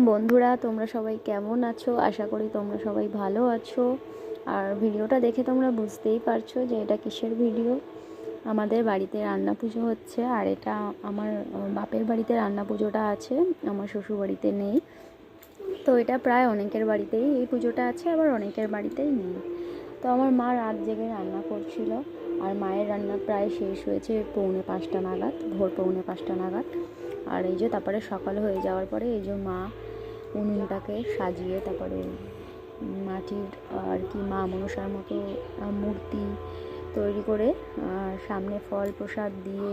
বন্ধুরা, তোমরা সবাই কেমন আছো? আশা করি তোমরা সবাই ভালো আছো। আর ভিডিওটা দেখে তোমরা বুঝতেই পারছো যে এটা কিসের ভিডিও। আমাদের বাড়িতে রান্না পুজো হচ্ছে, আর এটা আমার বাপের বাড়িতে রান্না পুজোটা আছে, আমার শ্বশুর বাড়িতে নেই। তো এটা প্রায় অনেকের বাড়িতেই এই পুজোটা আছে, আবার অনেকের বাড়িতেই নেই। তো আমার মা রাত জেগে রান্না করছিল, আর মায়ের রান্না প্রায় শেষ হয়েছে পৌনে 5টা নাগাদ, ভোর পৌনে 5টা নাগাদ। আর এই যে তারপরে সকাল হয়ে যাওয়ার পরে এই যে মা উনুনটাকে সাজিয়ে তারপরে মাটির আর কি মা মনসার মতো মূর্তি তৈরি করে সামনে ফল প্রসাদ দিয়ে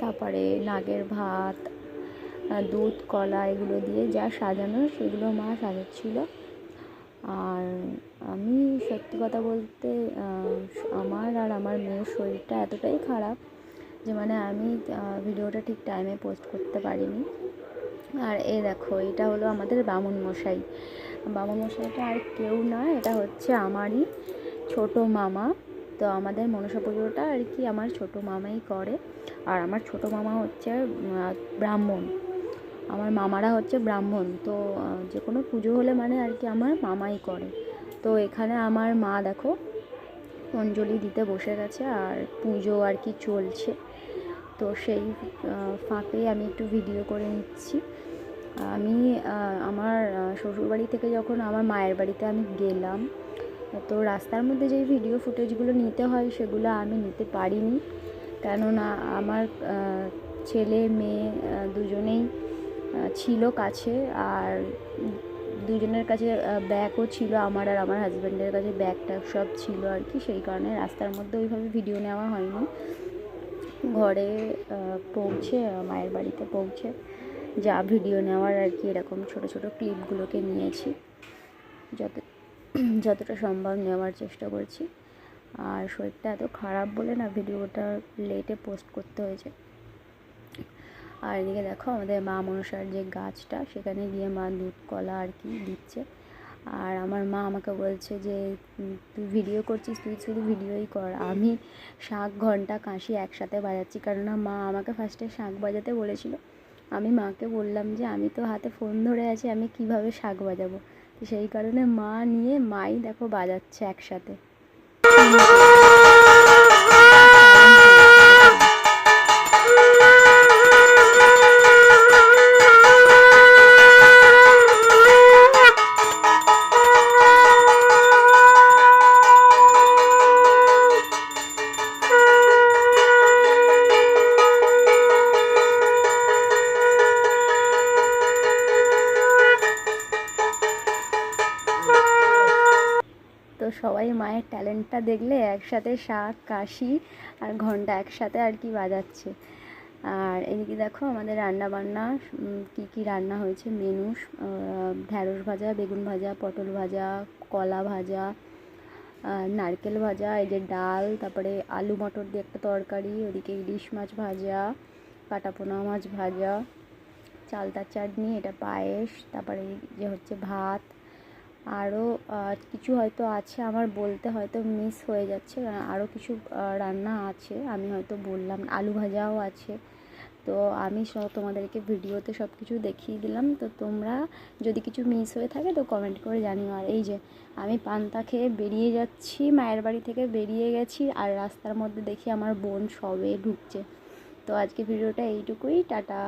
তারপরে নাগের ভাত, দুধ, কলা এগুলো দিয়ে যা সাজানো সেগুলো মা সাজাচ্ছিল। আর আমি সত্যি কথা বলতে আমার আর আমার মেয়ের শরীরটা এতটাই খারাপ যে মানে আমি ভিডিওটা ঠিক টাইমে পোস্ট করতে পারিনি। আর এই দেখো, এটা হলো আমাদের বামুন মশাই। বামুন মশাইটা আর কেউ না, এটা হচ্ছে আমারই ছোট মামা। তো আমাদের মনসা পুজোটা আর কি আমার ছোট মামাই করে। আর আমার ছোট মামা হচ্ছে ব্রাহ্মণ, আমার মামারা হচ্ছে ব্রাহ্মণ। তো যে কোনো পুজো হলে মানে আর কি আমার মামাই করে। তো এখানে আমার মা দেখো অঞ্জলি দিতে বসে গেছে, আর পুজো আর কি চলছে। তো সেই ফাঁকেই আমি একটু ভিডিও করে নিচ্ছি। আমি আমার শ্বশুরবাড়ি থেকে যখন আমার মায়ের বাড়িতে আমি গেলাম, তো রাস্তার মধ্যে যেই ভিডিও ফুটেজগুলো নিতে হয় সেগুলো আমি নিতে পারিনি, কেননা আমার ছেলে মেয়ে দুজনেই ছিল কাছে, আর দুজনের কাছে ব্যাগও ছিল, আমার আর আমার হাজব্যান্ডের কাছে ব্যাগ ট্যাগ সব ছিল আর কি। সেই কারণে রাস্তার মধ্যে ওইভাবে ভিডিও নেওয়া হয়নি। ঘরে পৌঁছে, মায়ের বাড়িতে পৌঁছে যা ভিডিও নেওয়ার আর কি এরকম ছোটো ছোটো ক্লিপগুলোকে নিয়েছি, যতটা সম্ভব নেওয়ার চেষ্টা করছি। আর শরীরটা এত খারাপ বলে না ভিডিওটা লেটে পোস্ট করতে হয়েছে। আর এদিকে দেখো আমাদের মা মনসার যে গাছটা, সেখানে গিয়ে মা দুধ কলা আর কি দিচ্ছে। আর আমার মা আমাকে বলছে যে তুই ভিডিও করছিস, তুই শুধু ভিডিওই কর। আমি শাঁখ, ঘণ্টা, কাঁসি একসাথে বাজাচ্ছি, কেননা মা আমাকে ফার্স্টে শাঁখ বাজাতে বলেছিল। আমি মাকে বললাম যে আমি তো হাতে ফোন ধরে আছি, আমি কিভাবে শাঁখ বাজাবো। তো সেই কারণে মা নিয়ে মাই দেখো বাজাচ্ছে একসাথে। তো সবাই মায়ের ট্যালেন্টটা দেখলে একসাথে শাঁখ, কাশি আর ঘণ্টা একসাথে আর কি বাজাচ্ছে। আর এদিকে দেখো আমাদের রান্না বান্না কী কী রান্না হয়েছে মেনু: ঢ্যাঁড়স ভাজা, বেগুন ভাজা, পটল ভাজা, কলা ভাজা, নারকেল ভাজা, এই যে ডাল, তারপরে আলু মটর দিয়ে একটা তরকারি, ওদিকে ইলিশ মাছ ভাজা, কাটাপোনা মাছ ভাজা, চালতার চাটনি, এটা পায়েস, তারপরে যে হচ্ছে ভাত। আরও কিছু হয়তো আছে আমার বলতে হয়তো মিস হয়ে যাচ্ছে, আরও কিছু রান্না আছে আমি হয়তো বললাম, আলু ভাজাও আছে। তো আমি তোমাদেরকে ভিডিওতে সব কিছু দেখিয়ে দিলাম। তো তোমরা যদি কিছু মিস হয়ে থাকে তো কমেন্ট করে জানিও। আর এই যে আমি পান্তা খেয়ে বেরিয়ে যাচ্ছি, মায়ের বাড়ি থেকে বেরিয়ে গেছি, আর রাস্তার মধ্যে দেখি আমার বোন সবে ঢুকছে। তো আজকে ভিডিওটা এইটুকুই, টাটা।